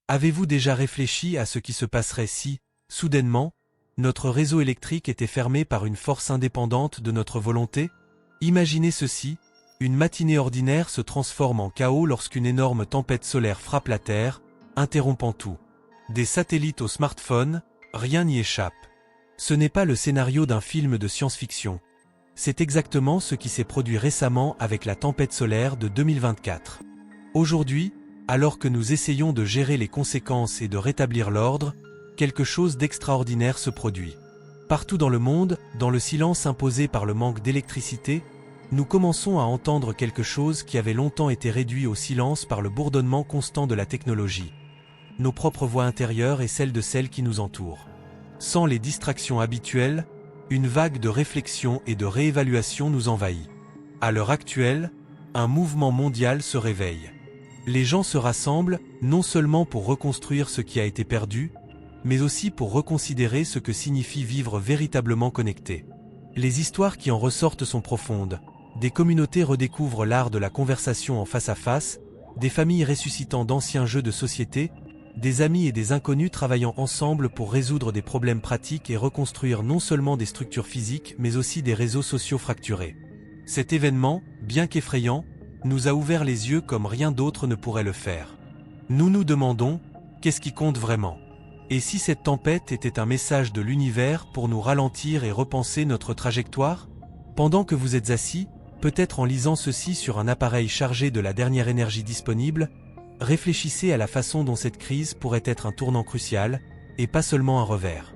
Avez-vous déjà réfléchi à ce qui se passerait si, soudainement, notre réseau électrique était fermé par une force indépendante de notre volonté? Imaginez ceci, une matinée ordinaire se transforme en chaos lorsqu'une énorme tempête solaire frappe la Terre, interrompant tout. Des satellites aux smartphones, rien n'y échappe. Ce n'est pas le scénario d'un film de science-fiction. C'est exactement ce qui s'est produit récemment avec la tempête solaire de 2024. Aujourd'hui, alors que nous essayons de gérer les conséquences et de rétablir l'ordre, quelque chose d'extraordinaire se produit. Partout dans le monde, dans le silence imposé par le manque d'électricité, nous commençons à entendre quelque chose qui avait longtemps été réduit au silence par le bourdonnement constant de la technologie. Nos propres voix intérieures et celles de celles qui nous entourent. Sans les distractions habituelles, une vague de réflexion et de réévaluation nous envahit. À l'heure actuelle, un mouvement mondial se réveille. Les gens se rassemblent, non seulement pour reconstruire ce qui a été perdu, mais aussi pour reconsidérer ce que signifie vivre véritablement connecté. Les histoires qui en ressortent sont profondes. Des communautés redécouvrent l'art de la conversation en face à face, des familles ressuscitant d'anciens jeux de société, des amis et des inconnus travaillant ensemble pour résoudre des problèmes pratiques et reconstruire non seulement des structures physiques mais aussi des réseaux sociaux fracturés. Cet événement, bien qu'effrayant, nous a ouvert les yeux comme rien d'autre ne pourrait le faire. Nous nous demandons, qu'est-ce qui compte vraiment? Et si cette tempête était un message de l'univers pour nous ralentir et repenser notre trajectoire? Pendant que vous êtes assis, peut-être en lisant ceci sur un appareil chargé de la dernière énergie disponible, réfléchissez à la façon dont cette crise pourrait être un tournant crucial, et pas seulement un revers.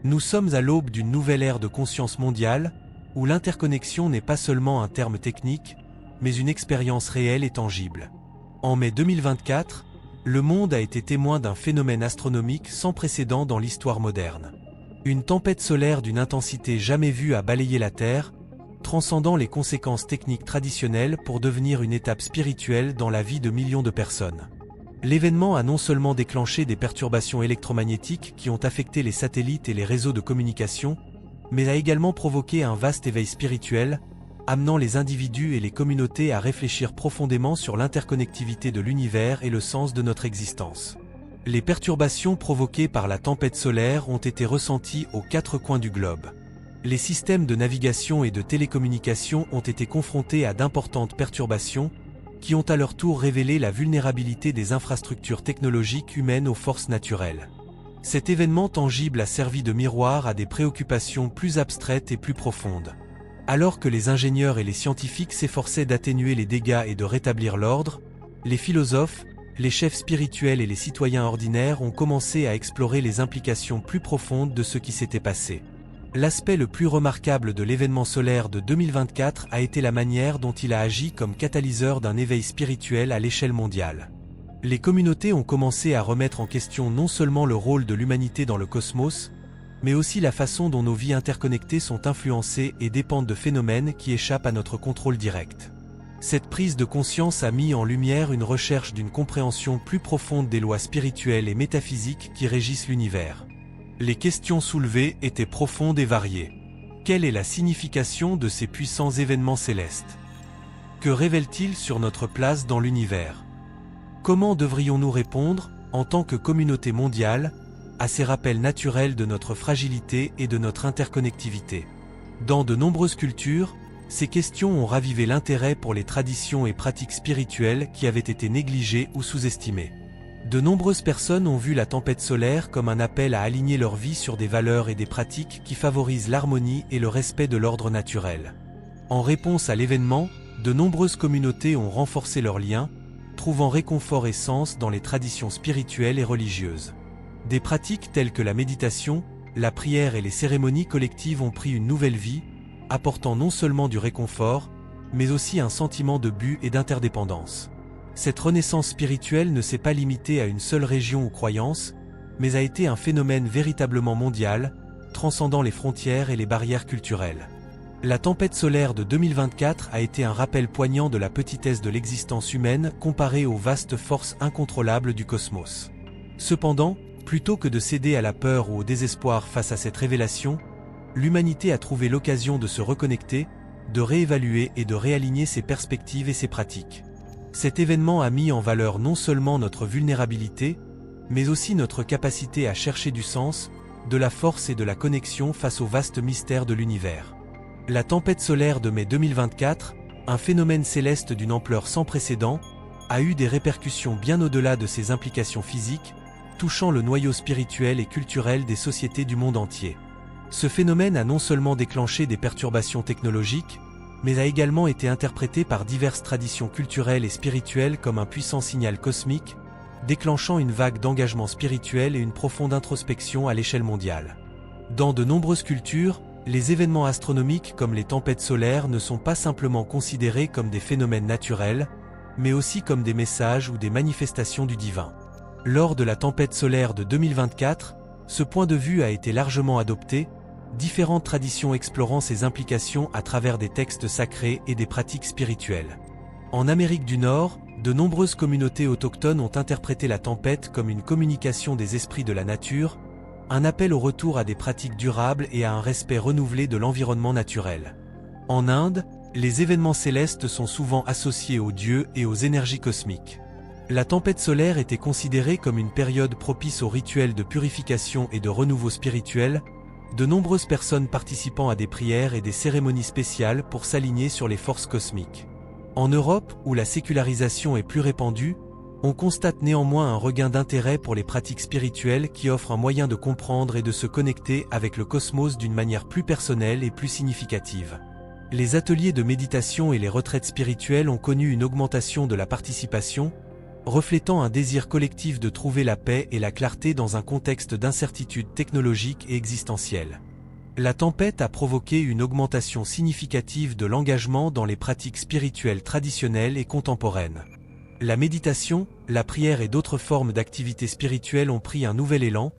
Nous sommes à l'aube d'une nouvelle ère de conscience mondiale, où l'interconnexion n'est pas seulement un terme technique, mais une expérience réelle et tangible. En mai 2024, le monde a été témoin d'un phénomène astronomique sans précédent dans l'histoire moderne. Une tempête solaire d'une intensité jamais vue a balayé la Terre, transcendant les conséquences techniques traditionnelles pour devenir une étape spirituelle dans la vie de millions de personnes. L'événement a non seulement déclenché des perturbations électromagnétiques qui ont affecté les satellites et les réseaux de communication, mais a également provoqué un vaste éveil spirituel, amenant les individus et les communautés à réfléchir profondément sur l'interconnectivité de l'univers et le sens de notre existence. Les perturbations provoquées par la tempête solaire ont été ressenties aux quatre coins du globe. Les systèmes de navigation et de télécommunication ont été confrontés à d'importantes perturbations, qui ont à leur tour révélé la vulnérabilité des infrastructures technologiques humaines aux forces naturelles. Cet événement tangible a servi de miroir à des préoccupations plus abstraites et plus profondes. Alors que les ingénieurs et les scientifiques s'efforçaient d'atténuer les dégâts et de rétablir l'ordre, les philosophes, les chefs spirituels et les citoyens ordinaires ont commencé à explorer les implications plus profondes de ce qui s'était passé. L'aspect le plus remarquable de l'événement solaire de 2024 a été la manière dont il a agi comme catalyseur d'un éveil spirituel à l'échelle mondiale. Les communautés ont commencé à remettre en question non seulement le rôle de l'humanité dans le cosmos, mais aussi la façon dont nos vies interconnectées sont influencées et dépendent de phénomènes qui échappent à notre contrôle direct. Cette prise de conscience a mis en lumière une recherche d'une compréhension plus profonde des lois spirituelles et métaphysiques qui régissent l'univers. Les questions soulevées étaient profondes et variées. Quelle est la signification de ces puissants événements célestes? Que révèlent-ils sur notre place dans l'univers? Comment devrions-nous répondre, en tant que communauté mondiale, à ces rappels naturels de notre fragilité et de notre interconnectivité? Dans de nombreuses cultures, ces questions ont ravivé l'intérêt pour les traditions et pratiques spirituelles qui avaient été négligées ou sous-estimées. De nombreuses personnes ont vu la tempête solaire comme un appel à aligner leur vie sur des valeurs et des pratiques qui favorisent l'harmonie et le respect de l'ordre naturel. En réponse à l'événement, de nombreuses communautés ont renforcé leurs liens, trouvant réconfort et sens dans les traditions spirituelles et religieuses. Des pratiques telles que la méditation, la prière et les cérémonies collectives ont pris une nouvelle vie, apportant non seulement du réconfort, mais aussi un sentiment de but et d'interdépendance. Cette renaissance spirituelle ne s'est pas limitée à une seule région ou croyance, mais a été un phénomène véritablement mondial, transcendant les frontières et les barrières culturelles. La tempête solaire de 2024 a été un rappel poignant de la petitesse de l'existence humaine comparée aux vastes forces incontrôlables du cosmos. Cependant, plutôt que de céder à la peur ou au désespoir face à cette révélation, l'humanité a trouvé l'occasion de se reconnecter, de réévaluer et de réaligner ses perspectives et ses pratiques. Cet événement a mis en valeur non seulement notre vulnérabilité, mais aussi notre capacité à chercher du sens, de la force et de la connexion face aux vastes mystères de l'univers. La tempête solaire de mai 2024, un phénomène céleste d'une ampleur sans précédent, a eu des répercussions bien au-delà de ses implications physiques, touchant le noyau spirituel et culturel des sociétés du monde entier. Ce phénomène a non seulement déclenché des perturbations technologiques, mais a également été interprété par diverses traditions culturelles et spirituelles comme un puissant signal cosmique, déclenchant une vague d'engagement spirituel et une profonde introspection à l'échelle mondiale. Dans de nombreuses cultures, les événements astronomiques comme les tempêtes solaires ne sont pas simplement considérés comme des phénomènes naturels, mais aussi comme des messages ou des manifestations du divin. Lors de la tempête solaire de 2024, ce point de vue a été largement adopté, différentes traditions explorant ses implications à travers des textes sacrés et des pratiques spirituelles. En Amérique du Nord, de nombreuses communautés autochtones ont interprété la tempête comme une communication des esprits de la nature, un appel au retour à des pratiques durables et à un respect renouvelé de l'environnement naturel. En Inde, les événements célestes sont souvent associés aux dieux et aux énergies cosmiques. La tempête solaire était considérée comme une période propice aux rituels de purification et de renouveau spirituel, de nombreuses personnes participant à des prières et des cérémonies spéciales pour s'aligner sur les forces cosmiques. En Europe, où la sécularisation est plus répandue, on constate néanmoins un regain d'intérêt pour les pratiques spirituelles qui offrent un moyen de comprendre et de se connecter avec le cosmos d'une manière plus personnelle et plus significative. Les ateliers de méditation et les retraites spirituelles ont connu une augmentation de la participation, reflétant un désir collectif de trouver la paix et la clarté dans un contexte d'incertitude technologique et existentielle. La tempête a provoqué une augmentation significative de l'engagement dans les pratiques spirituelles traditionnelles et contemporaines. La méditation, la prière et d'autres formes d'activités spirituelles ont pris un nouvel élan,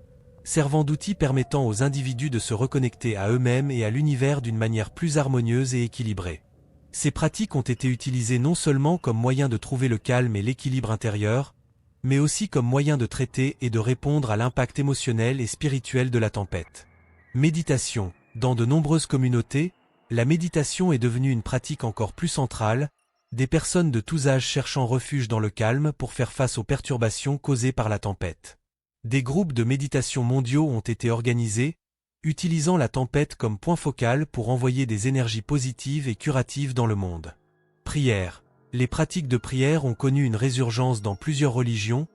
servant d'outils permettant aux individus de se reconnecter à eux-mêmes et à l'univers d'une manière plus harmonieuse et équilibrée. Ces pratiques ont été utilisées non seulement comme moyen de trouver le calme et l'équilibre intérieur, mais aussi comme moyen de traiter et de répondre à l'impact émotionnel et spirituel de la tempête. Méditation. Dans de nombreuses communautés, la méditation est devenue une pratique encore plus centrale, des personnes de tous âges cherchant refuge dans le calme pour faire face aux perturbations causées par la tempête. Des groupes de méditation mondiaux ont été organisés, utilisant la tempête comme point focal pour envoyer des énergies positives et curatives dans le monde. Prière. Les pratiques de prière ont connu une résurgence dans plusieurs religions,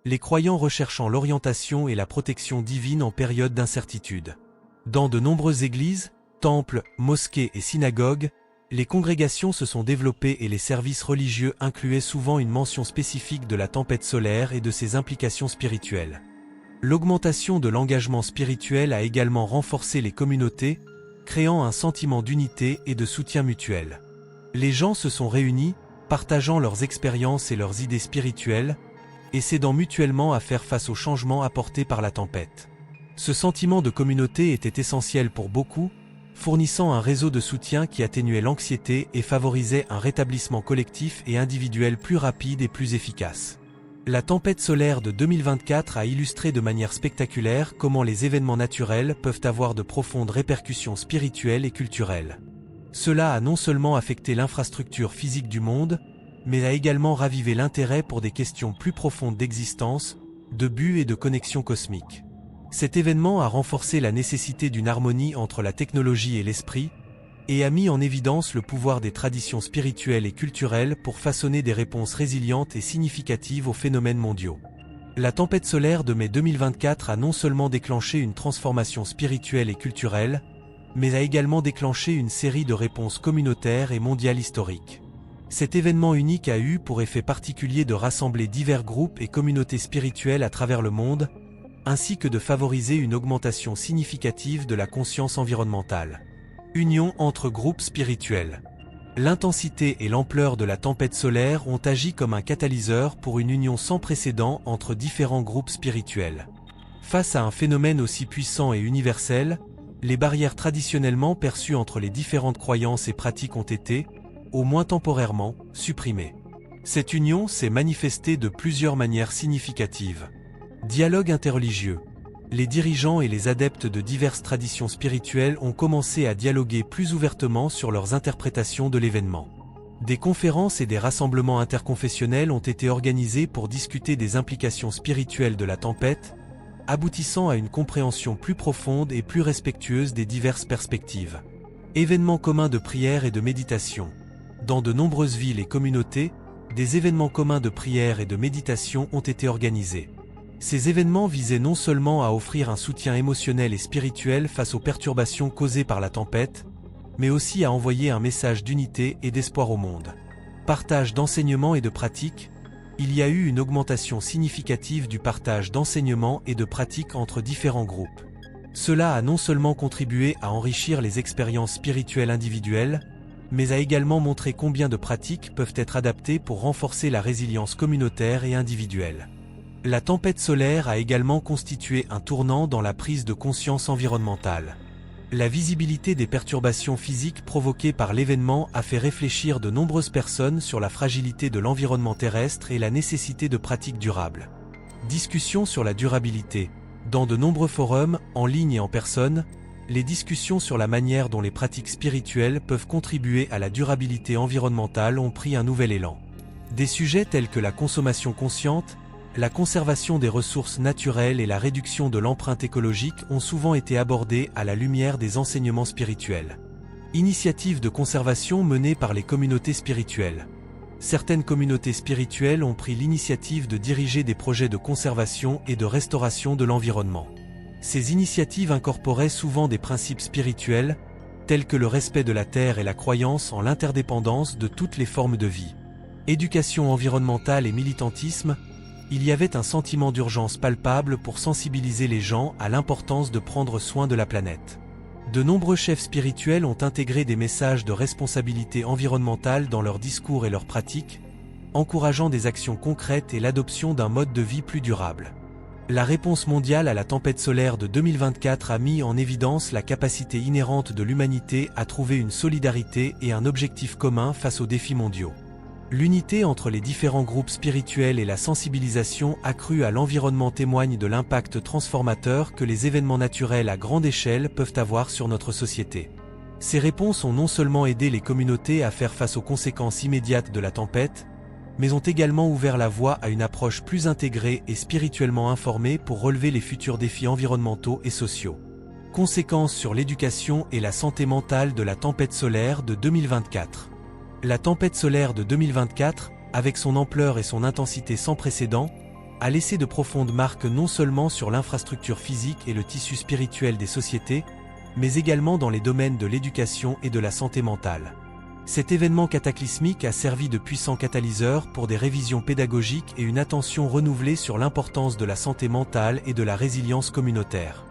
les croyants recherchant l'orientation et la protection divine en période d'incertitude. Dans de nombreuses églises, temples, mosquées et synagogues, les congrégations se sont développées et les services religieux incluaient souvent une mention spécifique de la tempête solaire et de ses implications spirituelles. L'augmentation de l'engagement spirituel a également renforcé les communautés, créant un sentiment d'unité et de soutien mutuel. Les gens se sont réunis, partageant leurs expériences et leurs idées spirituelles, et s'aidant mutuellement à faire face aux changements apportés par la tempête. Ce sentiment de communauté était essentiel pour beaucoup, fournissant un réseau de soutien qui atténuait l'anxiété et favorisait un rétablissement collectif et individuel plus rapide et plus efficace. La tempête solaire de 2024 a illustré de manière spectaculaire comment les événements naturels peuvent avoir de profondes répercussions spirituelles et culturelles. Cela a non seulement affecté l'infrastructure physique du monde, mais a également ravivé l'intérêt pour des questions plus profondes d'existence, de but et de connexion cosmique. Cet événement a renforcé la nécessité d'une harmonie entre la technologie et l'esprit, et a mis en évidence le pouvoir des traditions spirituelles et culturelles pour façonner des réponses résilientes et significatives aux phénomènes mondiaux. La tempête solaire de mai 2024 a non seulement déclenché une transformation spirituelle et culturelle, mais a également déclenché une série de réponses communautaires et mondiales historiques. Cet événement unique a eu pour effet particulier de rassembler divers groupes et communautés spirituelles à travers le monde, ainsi que de favoriser une augmentation significative de la conscience environnementale. Union entre groupes spirituels. L'intensité et l'ampleur de la tempête solaire ont agi comme un catalyseur pour une union sans précédent entre différents groupes spirituels. Face à un phénomène aussi puissant et universel, les barrières traditionnellement perçues entre les différentes croyances et pratiques ont été, au moins temporairement, supprimées. Cette union s'est manifestée de plusieurs manières significatives. Dialogue interreligieux. Les dirigeants et les adeptes de diverses traditions spirituelles ont commencé à dialoguer plus ouvertement sur leurs interprétations de l'événement. Des conférences et des rassemblements interconfessionnels ont été organisés pour discuter des implications spirituelles de la tempête, aboutissant à une compréhension plus profonde et plus respectueuse des diverses perspectives. Événements communs de prière et de méditation. Dans de nombreuses villes et communautés, des événements communs de prière et de méditation ont été organisés. Ces événements visaient non seulement à offrir un soutien émotionnel et spirituel face aux perturbations causées par la tempête, mais aussi à envoyer un message d'unité et d'espoir au monde. Partage d'enseignements et de pratiques. Il y a eu une augmentation significative du partage d'enseignements et de pratiques entre différents groupes. Cela a non seulement contribué à enrichir les expériences spirituelles individuelles, mais a également montré combien de pratiques peuvent être adaptées pour renforcer la résilience communautaire et individuelle. La tempête solaire a également constitué un tournant dans la prise de conscience environnementale. La visibilité des perturbations physiques provoquées par l'événement a fait réfléchir de nombreuses personnes sur la fragilité de l'environnement terrestre et la nécessité de pratiques durables. Discussions sur la durabilité. Dans de nombreux forums, en ligne et en personne, les discussions sur la manière dont les pratiques spirituelles peuvent contribuer à la durabilité environnementale ont pris un nouvel élan. Des sujets tels que la consommation consciente, la conservation des ressources naturelles et la réduction de l'empreinte écologique ont souvent été abordés à la lumière des enseignements spirituels. Initiatives de conservation menées par les communautés spirituelles. Certaines communautés spirituelles ont pris l'initiative de diriger des projets de conservation et de restauration de l'environnement. Ces initiatives incorporaient souvent des principes spirituels, tels que le respect de la terre et la croyance en l'interdépendance de toutes les formes de vie. Éducation environnementale et militantisme. Il y avait un sentiment d'urgence palpable pour sensibiliser les gens à l'importance de prendre soin de la planète. De nombreux chefs spirituels ont intégré des messages de responsabilité environnementale dans leurs discours et leurs pratiques, encourageant des actions concrètes et l'adoption d'un mode de vie plus durable. La réponse mondiale à la tempête solaire de 2024 a mis en évidence la capacité inhérente de l'humanité à trouver une solidarité et un objectif commun face aux défis mondiaux. L'unité entre les différents groupes spirituels et la sensibilisation accrue à l'environnement témoignent de l'impact transformateur que les événements naturels à grande échelle peuvent avoir sur notre société. Ces réponses ont non seulement aidé les communautés à faire face aux conséquences immédiates de la tempête, mais ont également ouvert la voie à une approche plus intégrée et spirituellement informée pour relever les futurs défis environnementaux et sociaux. Conséquences sur l'éducation et la santé mentale de la tempête solaire de 2024. La tempête solaire de 2024, avec son ampleur et son intensité sans précédent, a laissé de profondes marques non seulement sur l'infrastructure physique et le tissu spirituel des sociétés, mais également dans les domaines de l'éducation et de la santé mentale. Cet événement cataclysmique a servi de puissant catalyseur pour des révisions pédagogiques et une attention renouvelée sur l'importance de la santé mentale et de la résilience communautaire.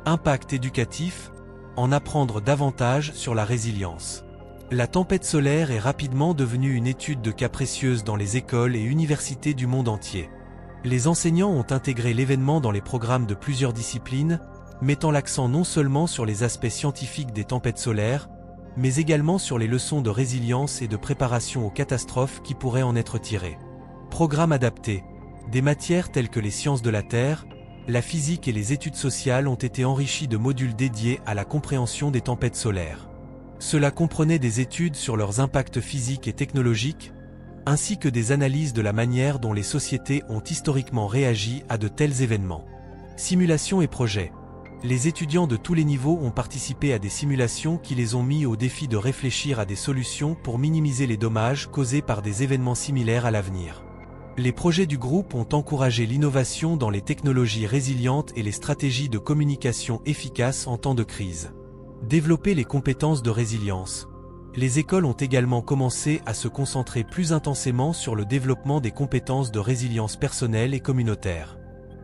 Impact éducatif, en apprendre davantage sur la résilience. La tempête solaire est rapidement devenue une étude de cas précieuse dans les écoles et universités du monde entier. Les enseignants ont intégré l'événement dans les programmes de plusieurs disciplines, mettant l'accent non seulement sur les aspects scientifiques des tempêtes solaires, mais également sur les leçons de résilience et de préparation aux catastrophes qui pourraient en être tirées. Programmes adaptés. Des matières telles que les sciences de la Terre, la physique et les études sociales ont été enrichis de modules dédiés à la compréhension des tempêtes solaires. Cela comprenait des études sur leurs impacts physiques et technologiques, ainsi que des analyses de la manière dont les sociétés ont historiquement réagi à de tels événements. Simulations et projets. Les étudiants de tous les niveaux ont participé à des simulations qui les ont mis au défi de réfléchir à des solutions pour minimiser les dommages causés par des événements similaires à l'avenir. Les projets du groupe ont encouragé l'innovation dans les technologies résilientes et les stratégies de communication efficaces en temps de crise. Développer les compétences de résilience. Les écoles ont également commencé à se concentrer plus intensément sur le développement des compétences de résilience personnelle et communautaire.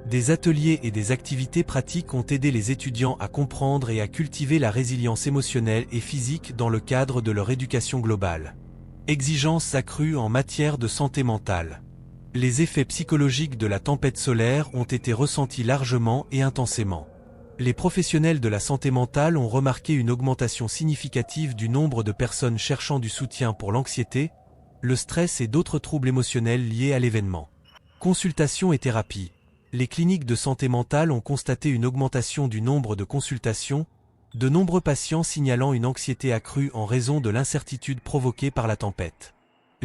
Des ateliers et des activités pratiques ont aidé les étudiants à comprendre et à cultiver la résilience émotionnelle et physique dans le cadre de leur éducation globale. Exigences accrues en matière de santé mentale. Les effets psychologiques de la tempête solaire ont été ressentis largement et intensément. Les professionnels de la santé mentale ont remarqué une augmentation significative du nombre de personnes cherchant du soutien pour l'anxiété, le stress et d'autres troubles émotionnels liés à l'événement. Consultations et thérapies. Les cliniques de santé mentale ont constaté une augmentation du nombre de consultations, de nombreux patients signalant une anxiété accrue en raison de l'incertitude provoquée par la tempête.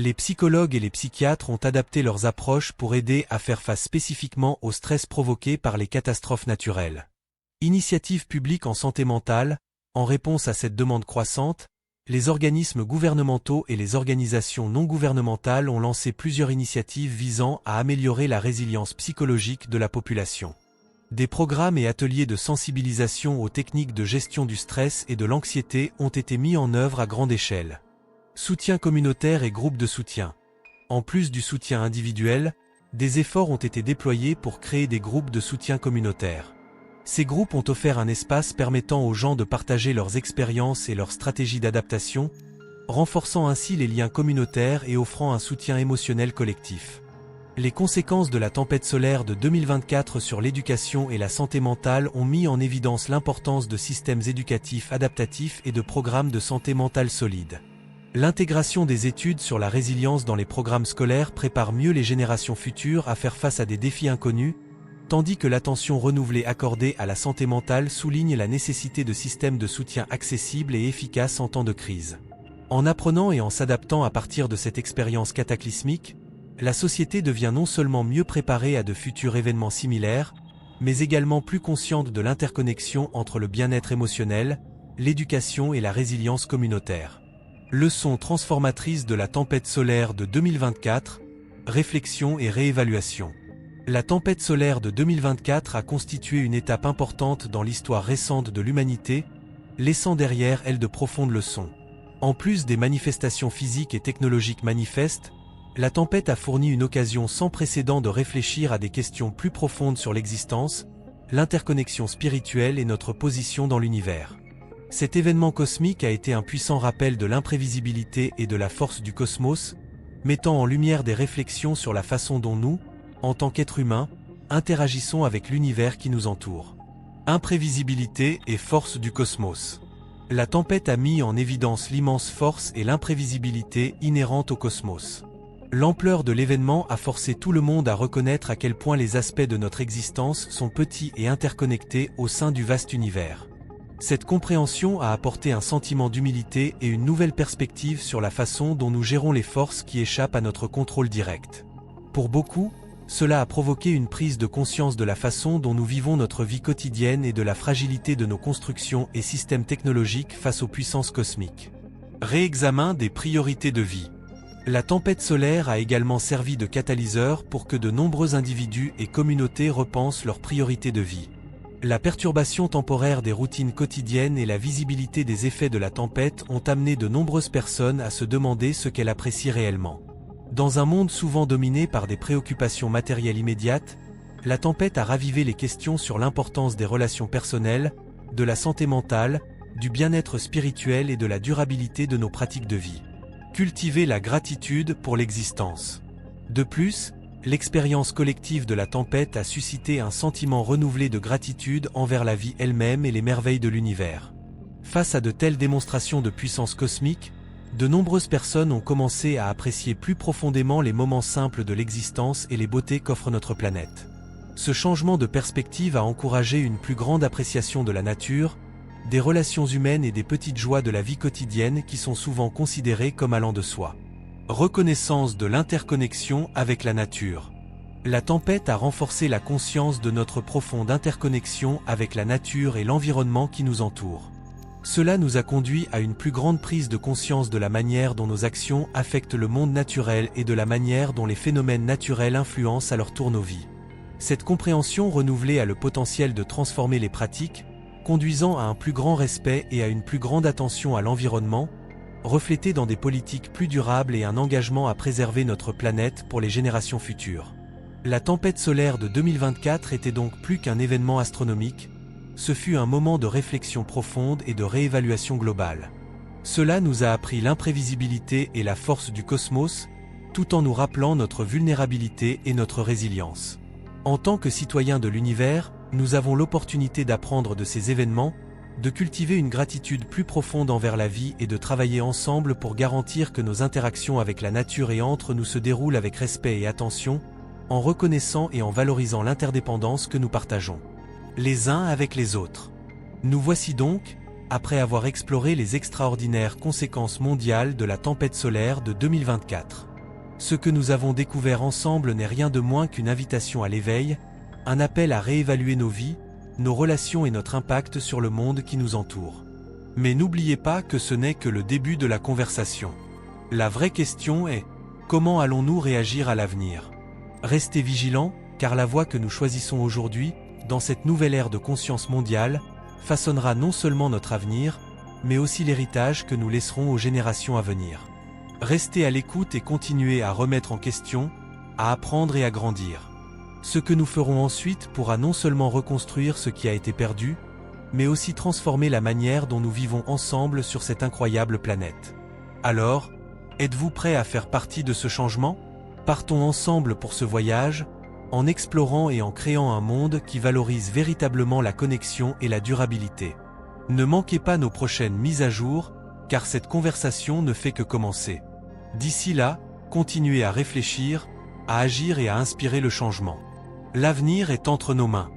Les psychologues et les psychiatres ont adapté leurs approches pour aider à faire face spécifiquement au stress provoqué par les catastrophes naturelles. Initiatives publiques en santé mentale, en réponse à cette demande croissante, les organismes gouvernementaux et les organisations non gouvernementales ont lancé plusieurs initiatives visant à améliorer la résilience psychologique de la population. Des programmes et ateliers de sensibilisation aux techniques de gestion du stress et de l'anxiété ont été mis en œuvre à grande échelle. Soutien communautaire et groupes de soutien. En plus du soutien individuel, des efforts ont été déployés pour créer des groupes de soutien communautaire. Ces groupes ont offert un espace permettant aux gens de partager leurs expériences et leurs stratégies d'adaptation, renforçant ainsi les liens communautaires et offrant un soutien émotionnel collectif. Les conséquences de la tempête solaire de 2024 sur l'éducation et la santé mentale ont mis en évidence l'importance de systèmes éducatifs adaptatifs et de programmes de santé mentale solides. L'intégration des études sur la résilience dans les programmes scolaires prépare mieux les générations futures à faire face à des défis inconnus, tandis que l'attention renouvelée accordée à la santé mentale souligne la nécessité de systèmes de soutien accessibles et efficaces en temps de crise. En apprenant et en s'adaptant à partir de cette expérience cataclysmique, la société devient non seulement mieux préparée à de futurs événements similaires, mais également plus consciente de l'interconnexion entre le bien-être émotionnel, l'éducation et la résilience communautaire. Leçon transformatrice de la tempête solaire de 2024, réflexion et réévaluation. La tempête solaire de 2024 a constitué une étape importante dans l'histoire récente de l'humanité, laissant derrière elle de profondes leçons. En plus des manifestations physiques et technologiques manifestes, la tempête a fourni une occasion sans précédent de réfléchir à des questions plus profondes sur l'existence, l'interconnexion spirituelle et notre position dans l'univers. Cet événement cosmique a été un puissant rappel de l'imprévisibilité et de la force du cosmos, mettant en lumière des réflexions sur la façon dont nous, en tant qu'êtres humains, interagissons avec l'univers qui nous entoure. Imprévisibilité et force du cosmos. La tempête a mis en évidence l'immense force et l'imprévisibilité inhérentes au cosmos. L'ampleur de l'événement a forcé tout le monde à reconnaître à quel point les aspects de notre existence sont petits et interconnectés au sein du vaste univers. Cette compréhension a apporté un sentiment d'humilité et une nouvelle perspective sur la façon dont nous gérons les forces qui échappent à notre contrôle direct. Pour beaucoup, cela a provoqué une prise de conscience de la façon dont nous vivons notre vie quotidienne et de la fragilité de nos constructions et systèmes technologiques face aux puissances cosmiques. Réexamen des priorités de vie. La tempête solaire a également servi de catalyseur pour que de nombreux individus et communautés repensent leurs priorités de vie. La perturbation temporaire des routines quotidiennes et la visibilité des effets de la tempête ont amené de nombreuses personnes à se demander ce qu'elles apprécient réellement. Dans un monde souvent dominé par des préoccupations matérielles immédiates, la tempête a ravivé les questions sur l'importance des relations personnelles, de la santé mentale, du bien-être spirituel et de la durabilité de nos pratiques de vie. Cultiver la gratitude pour l'existence. De plus, l'expérience collective de la tempête a suscité un sentiment renouvelé de gratitude envers la vie elle-même et les merveilles de l'univers. Face à de telles démonstrations de puissance cosmique, de nombreuses personnes ont commencé à apprécier plus profondément les moments simples de l'existence et les beautés qu'offre notre planète. Ce changement de perspective a encouragé une plus grande appréciation de la nature, des relations humaines et des petites joies de la vie quotidienne qui sont souvent considérées comme allant de soi. Reconnaissance de l'interconnexion avec la nature. La tempête a renforcé la conscience de notre profonde interconnexion avec la nature et l'environnement qui nous entoure. Cela nous a conduit à une plus grande prise de conscience de la manière dont nos actions affectent le monde naturel et de la manière dont les phénomènes naturels influencent à leur tour nos vies. Cette compréhension renouvelée a le potentiel de transformer les pratiques, conduisant à un plus grand respect et à une plus grande attention à l'environnement, reflété dans des politiques plus durables et un engagement à préserver notre planète pour les générations futures. La tempête solaire de 2024 était donc plus qu'un événement astronomique, ce fut un moment de réflexion profonde et de réévaluation globale. Cela nous a appris l'imprévisibilité et la force du cosmos, tout en nous rappelant notre vulnérabilité et notre résilience. En tant que citoyens de l'univers, nous avons l'opportunité d'apprendre de ces événements, de cultiver une gratitude plus profonde envers la vie et de travailler ensemble pour garantir que nos interactions avec la nature et entre nous se déroulent avec respect et attention, en reconnaissant et en valorisant l'interdépendance que nous partageons, les uns avec les autres. Nous voici donc, après avoir exploré les extraordinaires conséquences mondiales de la tempête solaire de 2024. Ce que nous avons découvert ensemble n'est rien de moins qu'une invitation à l'éveil, un appel à réévaluer nos vies, nos relations et notre impact sur le monde qui nous entoure. Mais n'oubliez pas que ce n'est que le début de la conversation. La vraie question est, comment allons-nous réagir à l'avenir? Restez vigilants, car la voie que nous choisissons aujourd'hui, dans cette nouvelle ère de conscience mondiale, façonnera non seulement notre avenir, mais aussi l'héritage que nous laisserons aux générations à venir. Restez à l'écoute et continuez à remettre en question, à apprendre et à grandir. Ce que nous ferons ensuite pourra non seulement reconstruire ce qui a été perdu, mais aussi transformer la manière dont nous vivons ensemble sur cette incroyable planète. Alors, êtes-vous prêts à faire partie de ce changement? Partons ensemble pour ce voyage, en explorant et en créant un monde qui valorise véritablement la connexion et la durabilité. Ne manquez pas nos prochaines mises à jour, car cette conversation ne fait que commencer. D'ici là, continuez à réfléchir, à agir et à inspirer le changement. L'avenir est entre nos mains.